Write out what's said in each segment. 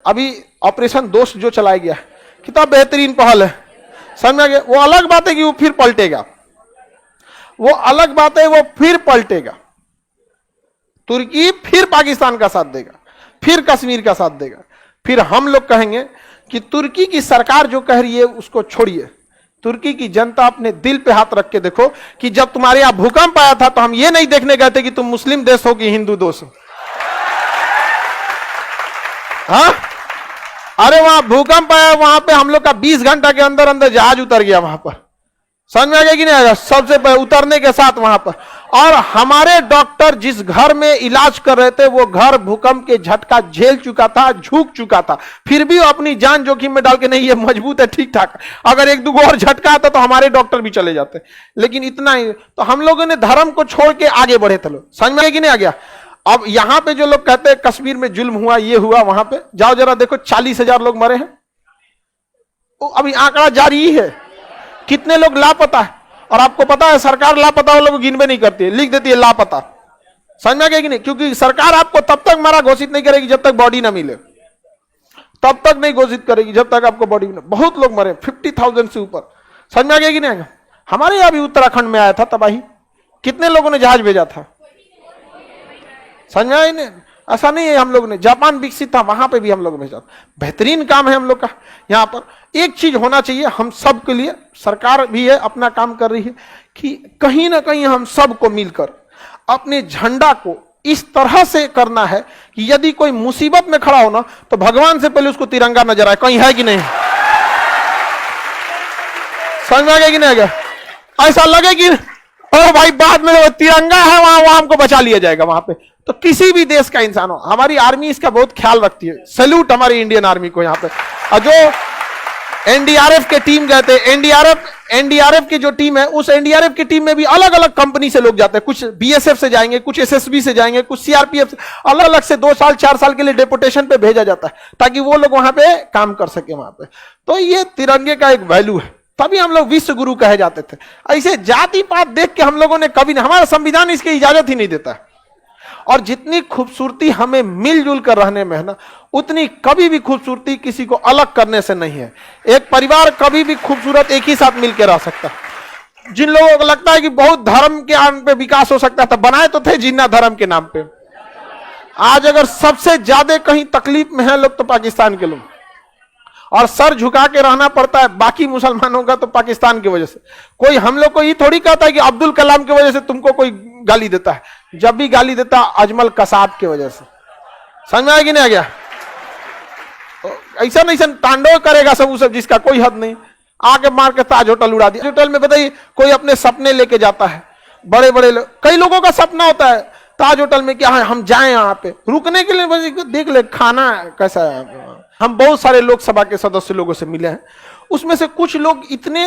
अभी ऑपरेशन दोस्त जो चलाया गया कितना बेहतरीन पहल है, समझ में आ गया। वो अलग बात है कि वो फिर पलटेगा, वो अलग बात है, वो फिर पलटेगा। तुर्की फिर पाकिस्तान का साथ देगा, फिर कश्मीर का साथ देगा। फिर हम लोग कहेंगे कि तुर्की की सरकार जो कह रही है उसको छोड़िए। तुर्की की जनता अपने दिल पे हाथ रख के देखो कि जब तुम्हारे यहां भूकंप आया था तो हम ये नहीं देखने गए थे कि तुम मुस्लिम देश हो कि हिंदू देश हो। हाँ, अरे वहां भूकंप आया, वहां पे हम लोग का 20 घंटा के अंदर अंदर जहाज उतर गया वहां पर। समझ में आ गया कि नहीं आएगा? सबसे पहले उतरने के साथ वहां पर, और हमारे डॉक्टर जिस घर में इलाज कर रहे थे वो घर भूकंप के झटका झेल चुका था, झुक चुका था, फिर भी वो अपनी जान जोखिम में डाल के नहीं ये मजबूत है, ठीक ठाक, अगर एक दो और झटका आता तो हमारे डॉक्टर भी चले जाते। लेकिन इतना ही तो हम लोगों ने धर्म को छोड़ के आगे बढ़े थे लोग। समझ में आ गया कि नहीं आ गया? अब यहां पे जो लोग कहते हैं कश्मीर में जुल्म हुआ, ये हुआ, वहां पे जाओ जरा देखो 40,000 लोग मरे हैं, अभी आंकड़ा जारी है, कितने लोग लापता है। और आपको पता है सरकार लापता वालों को गिनबे नहीं करती है, लिख देती है लापता। समझ में आ गया कि नहीं? क्योंकि सरकार आपको तब तक मरा घोषित नहीं करेगी जब तक बॉडी ना मिले, तब तक नहीं घोषित करेगी जब तक आपको बॉडी मिले। बहुत लोग मरे, 50,000 से ऊपर। समझ में आ गया कि नहीं? हमारे यहां भी उत्तराखंड में आया था तबाही, कितने लोगों ने जहाज भेजा था, समझ में आया नहीं? ऐसा नहीं है हम लोग ने, जापान विकसित था वहां पे भी हम लोग भेजा। बेहतरीन काम है हम लोग का। यहां पर एक चीज होना चाहिए हम सब के लिए, सरकार भी है अपना काम कर रही है कि कहीं ना कहीं हम सबको मिलकर अपने झंडा को इस तरह से करना है कि यदि कोई मुसीबत में खड़ा हो ना तो भगवान से पहले उसको तिरंगा नजर आए, कहीं है कि नहीं। समझ में आ गया कि नहीं आ गया? ऐसा लगे कि ओ भाई बाद में तिरंगा है वहां हमको बचा लिया जाएगा वहां पे। तो किसी भी देश का इंसान हो, हमारी आर्मी इसका बहुत ख्याल रखती है। सैल्यूट हमारी इंडियन आर्मी को यहाँ पे। और जो एनडीआरएफ के टीम गए थे, एनडीआरएफ की जो टीम है, उस एनडीआरएफ की टीम में भी अलग अलग कंपनी से लोग जाते हैं। कुछ बीएसएफ से जाएंगे, कुछ एसएसबी से जाएंगे, कुछ सीआरपीएफ से, अलग अलग से 2 साल 4 साल के लिए डेपुटेशन पे भेजा जाता है ताकि वो लोग वहां पे काम कर सके वहां पे। तो ये तिरंगे का एक वैल्यू है, तभी हम लोग विश्व गुरु कहे जाते थे। ऐसे जाति पात देख के हम लोगों ने कभी नहीं, हमारा संविधान इसकी इजाजत ही नहीं देता है। और जितनी खूबसूरती हमें मिलजुल कर रहने में है ना, उतनी कभी भी खूबसूरती किसी को अलग करने से नहीं है। एक परिवार कभी भी खूबसूरत एक ही साथ मिलकर रह सकता है। जिन लोगों को लगता है कि बहुत धर्म के नाम पे विकास हो सकता था, बनाए तो थे जिन्ना धर्म के नाम पे। आज अगर सबसे ज्यादा कहीं तकलीफ में है लोग तो पाकिस्तान के लोग, और सर झुका के रहना पड़ता है बाकी मुसलमानों का तो पाकिस्तान की वजह से। कोई हम लोग को ये थोड़ी कहता है कि अब्दुल कलाम की वजह से तुमको कोई गाली देता है, जब भी गाली देता अजमल कसाब की वजह से। समझ में आया कि नहीं आ गया? तो ऐसा नहीं तांडव करेगा सब सब जिसका कोई हद नहीं, आके मार के ताज होटल उड़ा दिया। होटल में बताइए कोई अपने सपने लेके जाता है, बड़े बड़े कई लोगों का सपना होता है ताज होटल में क्या है हम जाएं यहाँ पे रुकने के लिए, देख ले खाना कैसा है। हम बहुत सारे लोकसभा के सदस्य लोगों से मिले हैं, उसमें से कुछ लोग इतने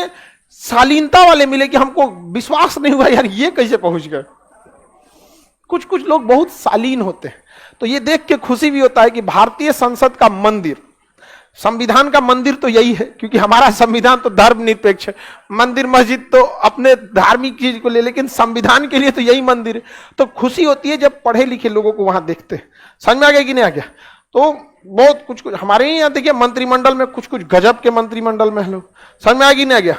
शालीनता वाले मिले कि हमको विश्वास नहीं हुआ यार ये कैसे पहुंच गए। कुछ लोग बहुत शालीन होते हैं, तो ये देख के खुशी भी होता है कि भारतीय संसद का मंदिर, संविधान का मंदिर तो यही है, क्योंकि हमारा संविधान तो धर्मनिरपेक्ष है। मंदिर मस्जिद तो अपने धार्मिक चीज को ले, लेकिन संविधान के लिए तो यही मंदिर है। तो खुशी होती है जब पढ़े लिखे लोगों को वहां देखते हैं। समझ में आ गया कि नहीं आ गया? तो बहुत कुछ हमारे यहाँ देखिए मंत्रिमंडल में कुछ गजब के मंत्रिमंडल में लोग। समझ में आ गया कि नहीं आ गया?